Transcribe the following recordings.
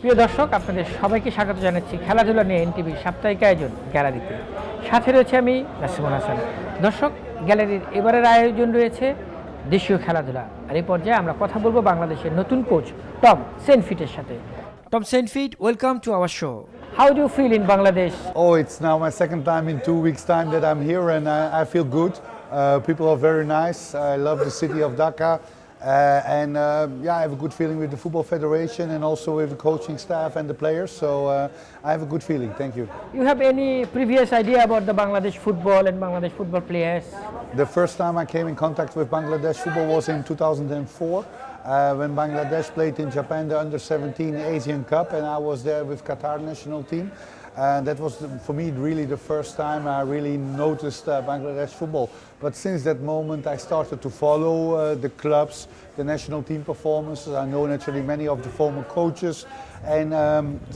প্রিয় দর্শক, আপনাদের সবাইকে স্বাগত জানাচ্ছি খেলাধুলা নিয়ে এনটিভির সাপ্তাহিক আয়োজন গ্যালারিতে। সাথে রয়েছে আমি নাসিমুল হাসান। দর্শক, গ্যালারির এবারের আয়োজন রয়েছে দেশীয় খেলাধুলা, আর এই পর্যায়ে আমরা কথা বলবো বাংলাদেশের নতুন কোচ টম সেনফিটের সাথে। টম সেনফিট, welcome to our show. How do you feel in Bangladesh? Oh, it's now my second time in 2 weeks' time that I'm here, and I feel good. People are very nice. I love the city of Dhaka. I have a good feeling with the Football Federation and also with the coaching staff and the players. So I have a good feeling. Thank you. You have any previous idea about the Bangladesh football and Bangladesh football players? The first time I came in contact with Bangladesh football was in 2004. When Bangladesh played in Japan the Under-17 Asian Cup, and I was there with Qatar national team. And that was, for me, really the first time I really noticed Bangladesh football. But since that moment, I started to follow the clubs, the national team performances. I know naturally many of the former coaches. And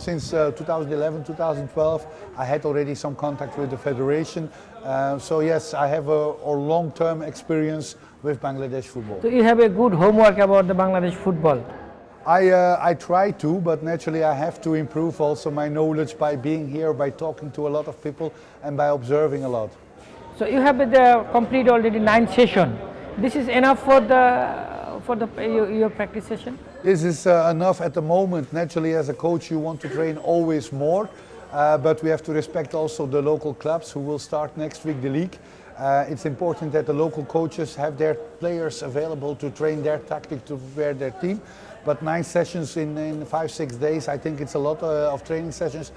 since 2011, 2012, I had already some contact with the federation. So yes, I have a long-term experience with Bangladesh football. So you have a good homework about the Bangladesh football. I try to, but naturally I have to improve also my knowledge by being here, by talking to a lot of people, and by observing a lot. So you have complete already 9 session. This is enough for your practice session? This is enough at the moment. Naturally, as a coach, you want to train always more, but we have to respect also the local clubs who will start next week the league. It's important that the local coaches have their players available to train their tactic to prepare their team. But 9 sessions in 5-6 days, I think it's a lot of training sessions.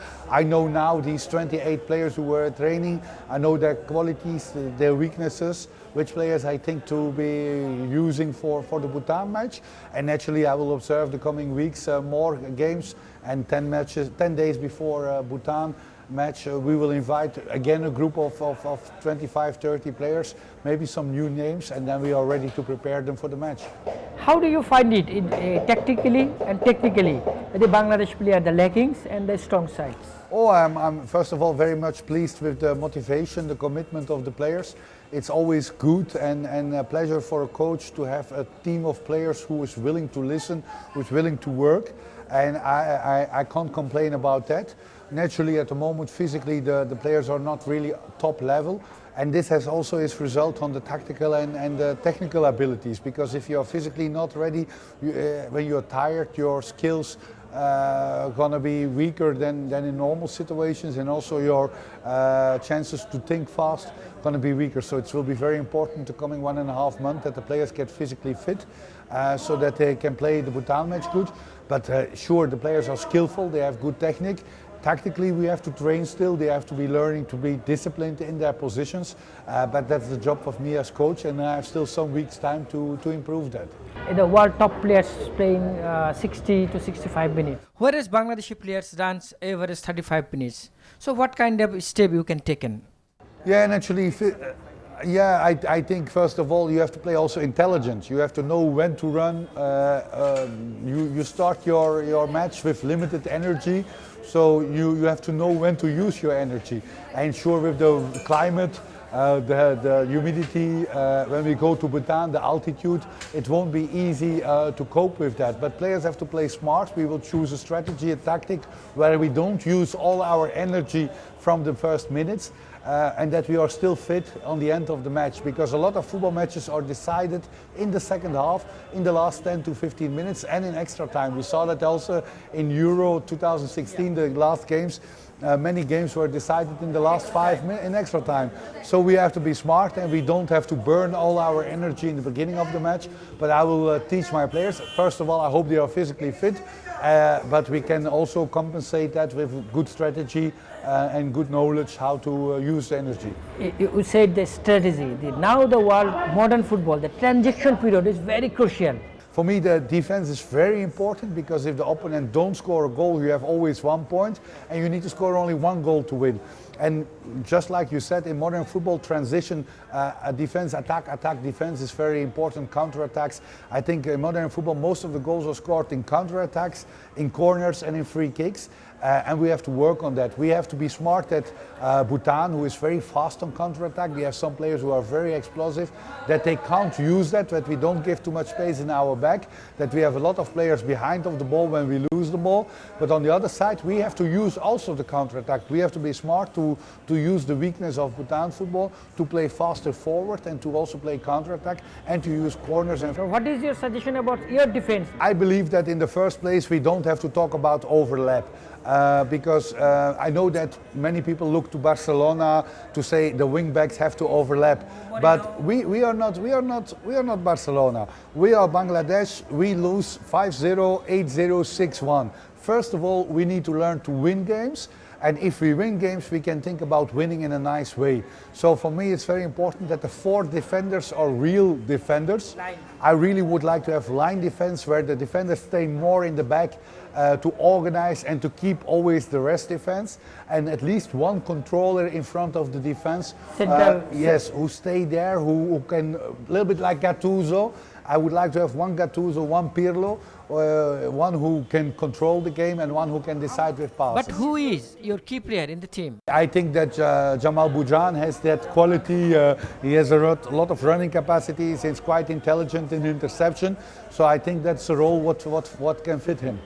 I know now these 28 players who were training. I know their qualities, their weaknesses, which players I think to be using for the Bhutan match. And naturally, I will observe the coming weeks more games, and 10 days before Bhutan match, we will invite again a group of 25-30 players, maybe some new names, and then we are ready to prepare them for the match. How do you find it tactically and technically, the Bangladesh player, the lackings and the strong sides? Oh, I'm first of all very much pleased with the motivation, the commitment of the players. It's always good and a pleasure for a coach to have a team of players who is willing to listen, who is willing to work, and I can't complain about that. Naturally, at the moment, physically, the players are not really top level, and this has also its result on the tactical and the technical abilities, because if you are physically not ready, when you're tired, your skills gonna be weaker than in normal situations, and also your chances to think fast gonna be weaker. So it will be very important the coming 1.5 months that the players get physically fit, so that they can play the Bhutan match good. But sure, the players are skillful, they have good technique. Tactically, we have to train still. They have to be learning to be disciplined in their positions. But that's the job of me as coach, and I have still some weeks' time to improve that. The world top players playing 60 to 65 minutes, whereas Bangladeshi players runs average 35 minutes. So what kind of step you can take in? Yeah, and actually, I think first of all you have to play also intelligent. You have to know when to run. You start your match with limited energy, so you have to know when to use your energy. And sure, with the climate, the humidity, when we go to Bhutan, the altitude, it won't be easy to cope with that. But players have to play smart. We will choose a strategy, a tactic, where we don't use all our energy from the first minutes, and that we are still fit on the end of the match, because a lot of football matches are decided in the second half, in the last 10 to 15 minutes, and in extra time. We saw that also in Euro 2016, the last games. Many games were decided in the last 5 minutes in extra time. So we have to be smart, and we don't have to burn all our energy in the beginning of the match. But I will teach my players. First of all, I hope they are physically fit, but we can also compensate that with good strategy and good knowledge how to use the energy. You said the strategy. Now the world, modern football, the transition period is very crucial. For me, the defense is very important, because if the opponent don't score a goal, you have always 1 point, and you need to score only 1 goal to win. And just like you said, in modern football, transition, defense, attack, defense is very important. Counter-attacks. I think in modern football, most of the goals are scored in counter-attacks, in corners and in free kicks. And we have to work on that. We have to be smart at Bhutan, who is very fast on counter-attack. We have some players who are very explosive, that they can't use that we don't give too much space in our back, that we have a lot of players behind of the ball when we lose the ball. But on the other side, we have to use also the counter-attack. We have to be smart to use the weakness of Bhutan football, to play faster forward and to also play counter-attack and to use corners. And So what is your suggestion about your defense? I believe that in the first place we don't have to talk about overlap. Because I know that many people look to Barcelona to say the wing backs have to overlap, but we are not Barcelona. We are Bangladesh. We lose 5-0, 8-0, 6-1. First of all, we need to learn to win games. And if we win games, we can think about winning in a nice way. So for me, it's very important that the 4 defenders are real defenders. I really would like to have line defense where the defenders stay more in the back to organize and to keep always the rest defense. And at least one controller in front of the defense. Yes, who stay there, who can, a little bit like Gattuso. I would like to have one Gattuso, one Pirlo, one who can control the game and one who can decide with passes. But who is your key player in the team? I think that Jamal Bujan has that quality. He has a lot of running capacities. He's quite intelligent in interception. So I think that's a role what can fit him.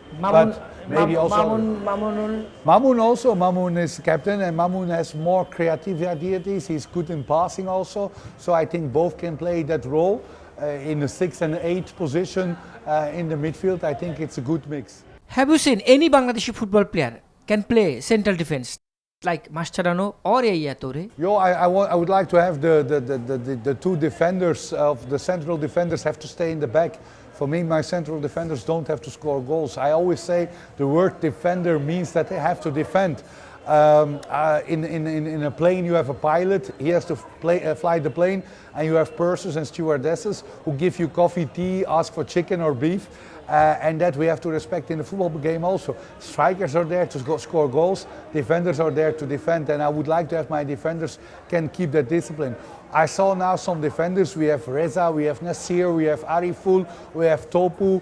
Mamoun is captain, and Mamoun has more creative ideas. He's good in passing also. So I think both can play that role. In the 6 and 8 position in the midfield, I think it's a good mix. Have you seen any Bangladeshi football player can play central defense like Mascherano or Yaya Toure? I would like to have the 2 defenders of the central defenders have to stay in the back. For me, my central defenders don't have to score goals. I always say the word defender means that they have to defend. In a plane you have a pilot, he has to fly the plane, and you have pursers and stewardesses who give you coffee, tea, ask for chicken or beef, and that we have to respect in the football game also. Strikers are there to score goals, defenders are there to defend, and I would like to have my defenders can keep that discipline. I saw now some defenders, we have Reza, we have Nasir, we have Ariful, we have Topu,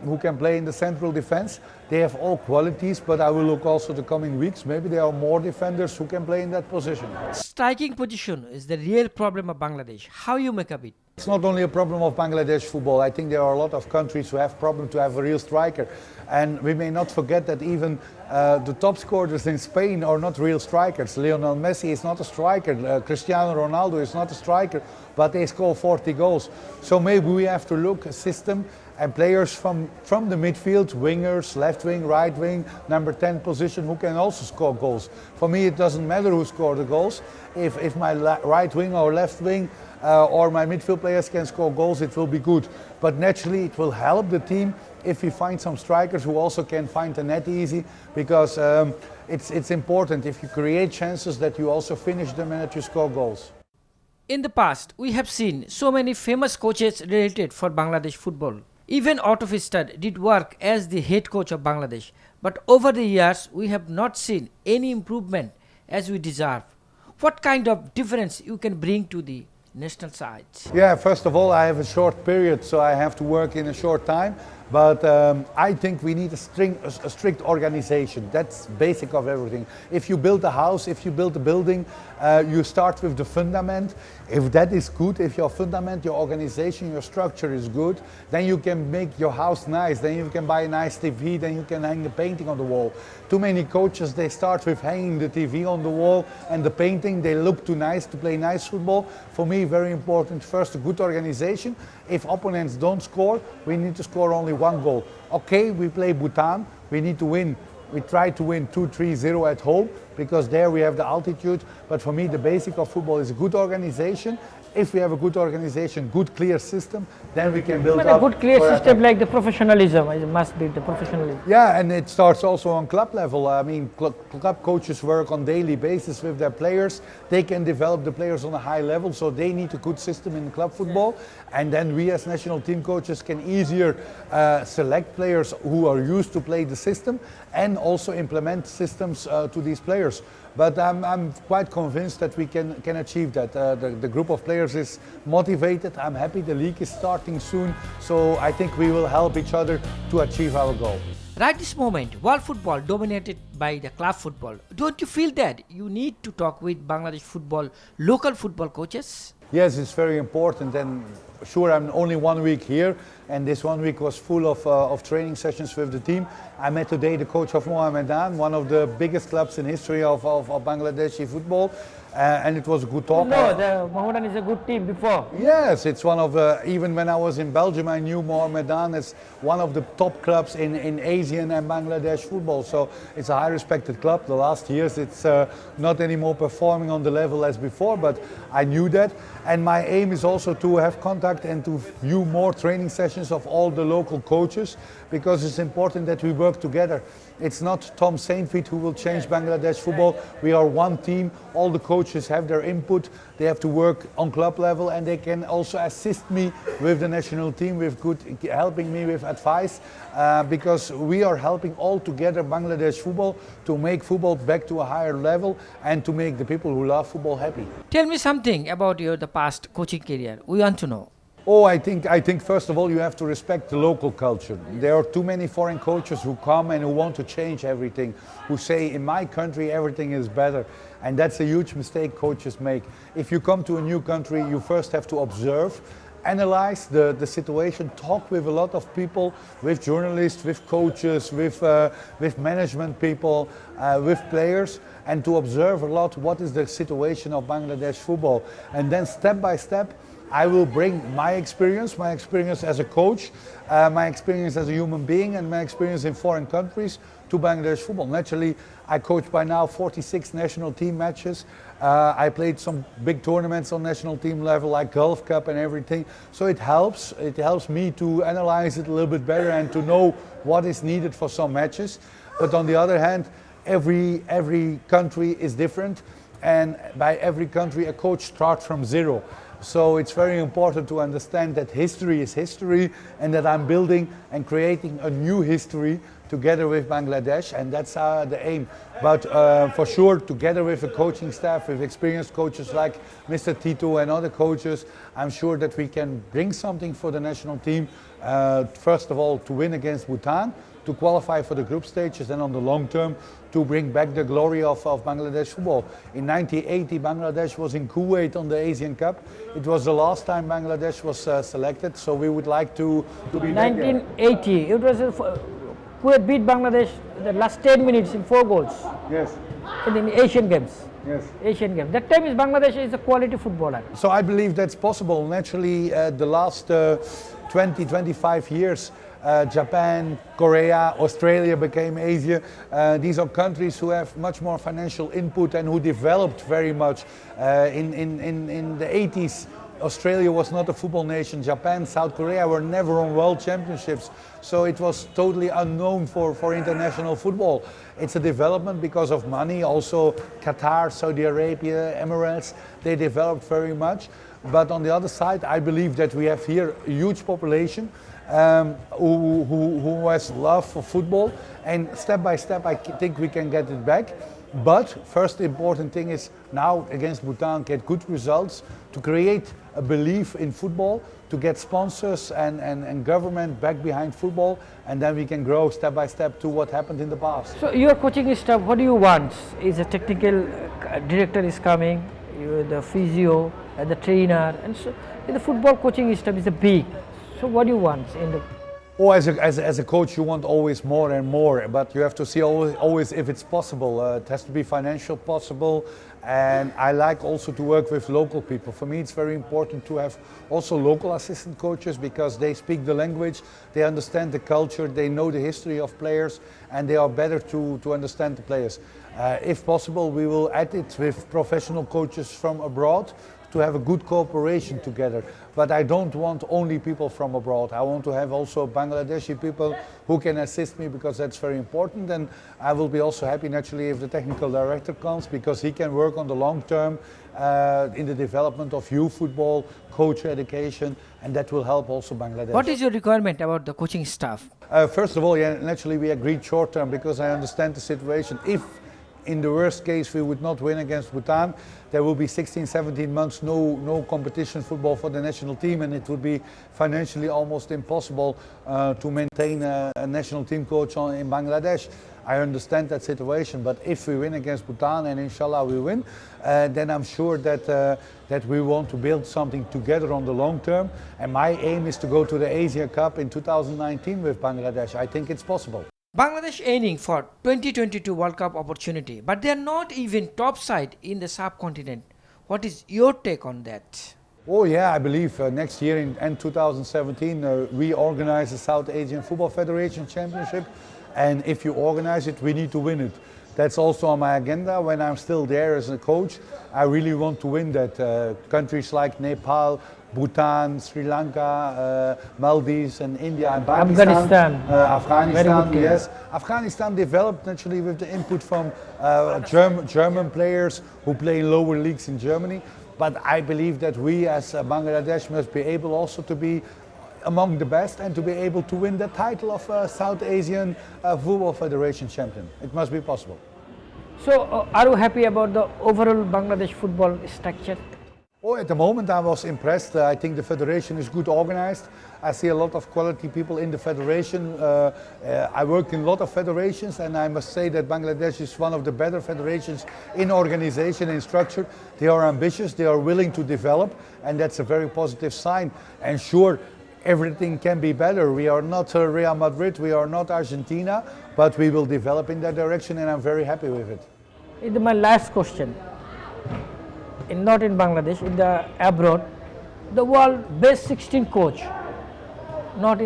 who can play in the central defense. They have all qualities, but I will look also the coming weeks. Maybe there are more defenders who can play in that position. Striking position is the real problem of Bangladesh. How you make of it? It's not only a problem of Bangladesh football. I think there are a lot of countries who have problem to have a real striker. And we may not forget that even the top scorers in Spain are not real strikers. Lionel Messi is not a striker. Cristiano Ronaldo is not a striker, but they score 40 goals. So maybe we have to look at a system and players from the midfield, wingers, left wing, right wing, number 10 position, who can also score goals. For me, it doesn't matter who scored the goals. If my right wing or left wing or my midfield players can score goals, it will be good. But naturally, it will help the team if we find some strikers who also can find the net easy, because it's important if you create chances that you also finish them and that you score goals. In the past, we have seen so many famous coaches related for Bangladesh football. Even Otto Pfister did work as the head coach of Bangladesh. But over the years, we have not seen any improvement as we deserve. What kind of difference you can bring to the national sides? Yeah, first of all, I have a short period, so I have to work in a short time. But I think we need a strict organization. That's basic of everything. If you build a house, if you build a building, you start with the fundament. If that is good, if your fundament, your organization, your structure is good, then you can make your house nice. Then you can buy a nice TV, then you can hang a painting on the wall. Too many coaches, they start with hanging the TV on the wall and the painting. They look too nice to play nice football. For me, very important, first a good organization. If opponents don't score, we need to score only 1 goal. Okay, we play Bhutan, we need to win. We try to win 2-3-0 at home, because there we have the altitude. But for me, the basic of football is a good organization. If we have a good organization, good clear system, then we can build up. A good clear system like the professionalism, it must be the professionalism. Yeah, and it starts also on club level. I mean, club coaches work on daily basis with their players. They can develop the players on a high level, so they need a good system in club football. And then we as national team coaches can easier select players who are used to play the system and also implement systems to these players. But I'm quite convinced that we can achieve that. The group of players is motivated. I'm happy the league is starting soon. So I think we will help each other to achieve our goal. Right this moment, world football dominated by the club football. Don't you feel that you need to talk with Bangladesh football, local football coaches? Yes, it's very important, and sure, I'm only 1 week here, and this 1 week was full of training sessions with the team. I met today the coach of Mohammad, one of the biggest clubs in history of Bangladeshi football, and it was a good talk. No, the Mohammedan is a good team before. Yes, it's one of even when I was in Belgium, I knew Mohammedan as one of the top clubs in Asian and Bangladesh football. So it's a high respected club. The last years it's not anymore performing on the level as before, but I knew that. And my aim is also to have contact and to view more training sessions of all the local coaches, because it's important that we work together. It's not Tom Saintfiet who will change Bangladesh football. We are one team. All the coaches have their input. They have to work on club level, and they can also assist me with the national team, with helping me with advice, because we are helping all together Bangladesh football to make football back to a higher level and to make the people who love football happy. Tell me something about the past coaching career. We want to know. Oh, I think first of all you have to respect the local culture. There are too many foreign coaches who come and who want to change everything, who say in my country everything is better, and that's a huge mistake coaches make. If you come to a new country, you first have to observe, analyze the situation, talk with a lot of people, with journalists, with coaches, with management people, with players, and to observe a lot what is the situation of Bangladesh football, and then step by step I will bring my experience as a coach, my experience as a human being, and my experience in foreign countries to Bangladesh football. Naturally, I coach by now 46 national team matches. I played some big tournaments on national team level, like Gulf Cup and everything. So it helps me to analyze it a little bit better and to know what is needed for some matches. But on the other hand, every country is different, and by every country a coach starts from zero. So it's very important to understand that history is history, and that I'm building and creating a new history together with Bangladesh, and that's the aim. But for sure, together with a coaching staff, with experienced coaches like Mr. Tito and other coaches, I'm sure that we can bring something for the national team. First of all, to win against Bhutan, to qualify for the group stages, and on the long term to bring back the glory of Bangladesh football. In 1980, Bangladesh was in Kuwait on the Asian Cup. It was the last time Bangladesh was selected, so we would like to be 1980, it was Kuwait beat Bangladesh the last 10 minutes in 4 goals. Yes. In the Asian Games. Yes. Asian Games. That time is Bangladesh is a quality footballer. So I believe that's possible. Naturally, the last 20-25 years, Japan, Korea, Australia became Asia. These are countries who have much more financial input and who developed very much. In the 80s, Australia was not a football nation. Japan, South Korea were never on world championships. So it was totally unknown for international football. It's a development because of money. Also Qatar, Saudi Arabia, Emirates, they developed very much. But on the other side, I believe that we have here a huge population who has love for football, and step by step I think we can get it back. But first important thing is now against Bhutan get good results, to create a belief in football, to get sponsors and government back behind football, and then we can grow step by step to what happened in the past. So your coaching staff, what do you want? Is a technical director is coming, the physio, the trainer, and so the football coaching staff is a big. So what do you want in the? Oh, as a coach, you want always more and more, but you have to see always if it's possible. It has to be financial possible, and I like also to work with local people. For me, it's very important to have also local assistant coaches, because they speak the language, they understand the culture, they know the history of players, and they are better to understand the players. If possible, we will add it with professional coaches from abroad, to have a good cooperation together. But I don't want only people from abroad. I want to have also Bangladeshi people who can assist me, because that's very important. And I will be also happy naturally if the technical director comes, because he can work on the long term in the development of youth football, coach education, and that will help also Bangladesh. What is your requirement about the coaching staff? First of all, yeah, naturally we agreed short term, because I understand the situation. in the worst case we would not win against Bhutan, there will be 16, 17 months no competition football for the national team, and it would be financially almost impossible to maintain a national team coach in Bangladesh. I understand that situation, but if we win against Bhutan, and inshallah we win, then I'm sure that we want to build something together on the long term. And my aim is to go to the Asia Cup in 2019 with Bangladesh. I think it's possible. Bangladesh aiming for 2022 World Cup opportunity, but they are not even top side in the subcontinent. What is your take on that? Oh yeah, I believe next year in 2017 we organize the South Asian Football Federation Championship, and if you organize it, we need to win it. That's also on my agenda when I'm still there as a coach. I really want to win that. Countries like Nepal, Bhutan, Sri Lanka, Maldives and India and Pakistan. Afghanistan, yes. Afghanistan developed naturally with the input from German players who play in lower leagues in Germany. But I believe that we as Bangladesh must be able also to be among the best and to be able to win the title of South Asian Football Federation champion. It must be possible. So are you happy about the overall Bangladesh football structure? Oh, at the moment I was impressed. I think the federation is good organized. I see a lot of quality people in the federation. I work in a lot of federations, and I must say that Bangladesh is one of the better federations in organization and structure. They are ambitious, they are willing to develop, and that's a very positive sign. And sure, everything can be better. We are not Real Madrid, we are not Argentina, but we will develop in that direction, and I'm very happy with it. My last question. Not in Bangladesh, in the abroad, the world best 16 coach, not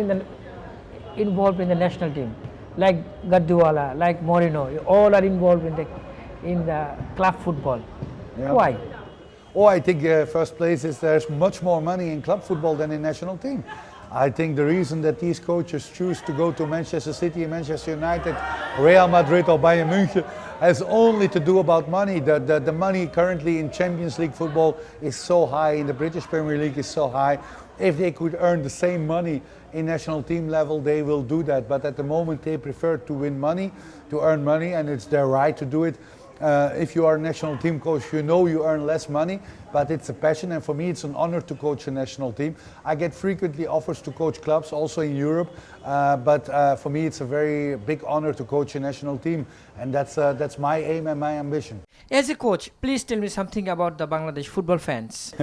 involved in the national team, like Guardiola, like Mourinho, all are involved in the club football. Yeah. Why? Oh, I think first place is there's much more money in club football than in national team. I think the reason that these coaches choose to go to Manchester City, Manchester United, Real Madrid or Bayern München has only to do about money. The money currently in Champions League football is so high, in the British Premier League is so high. If they could earn the same money in national team level, they will do that. But at the moment they prefer to win money, to earn money, and it's their right to do it. If you are a national team coach, you know you earn less money, but it's a passion, and for me it's an honor to coach a national team. I get frequently offers to coach clubs also in Europe, but for me it's a very big honor to coach a national team, and that's my aim and my ambition. As a coach, please tell me something about the Bangladesh football fans.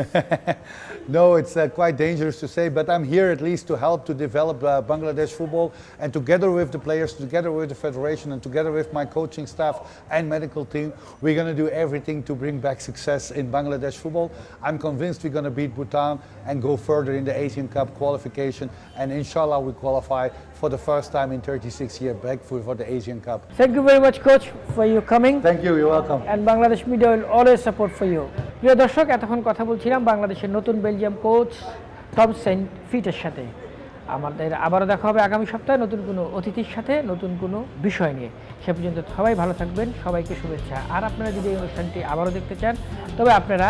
No, it's quite dangerous to say, but I'm here at least to help to develop Bangladesh football, and together with the players, together with the federation, and together with my coaching staff and medical team, we're going to do everything to bring back success in Bangladesh football. I'm convinced we're going to beat Bhutan and go further in the Asian Cup qualification, and inshallah we qualify for the first time in 36 years back for the Asian Cup. Thank you very much, coach, for your coming. Thank you, you're welcome. And Bangladesh media will always support for you. প্রিয় দর্শক, এতক্ষণ কথা বলছিলাম বাংলাদেশের নতুন Belgium coach Tom Saint ফিটের সাথে। আমাদের আবারও দেখা হবে আগামী সপ্তাহে নতুন কোনো অতিথির সাথে, নতুন কোনো বিষয় নিয়ে। সে পর্যন্ত সবাই ভালো থাকবেন, সবাইকে শুভেচ্ছা। আর আপনারা যদি এই অনুষ্ঠানটি আবারও দেখতে চান, তবে আপনারা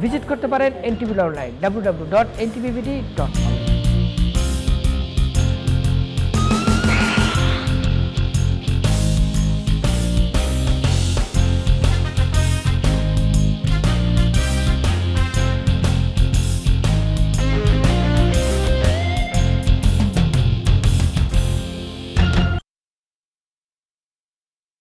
ভিজিট করতে পারেন এনটিভি অনলাইন www.ntvbd.com।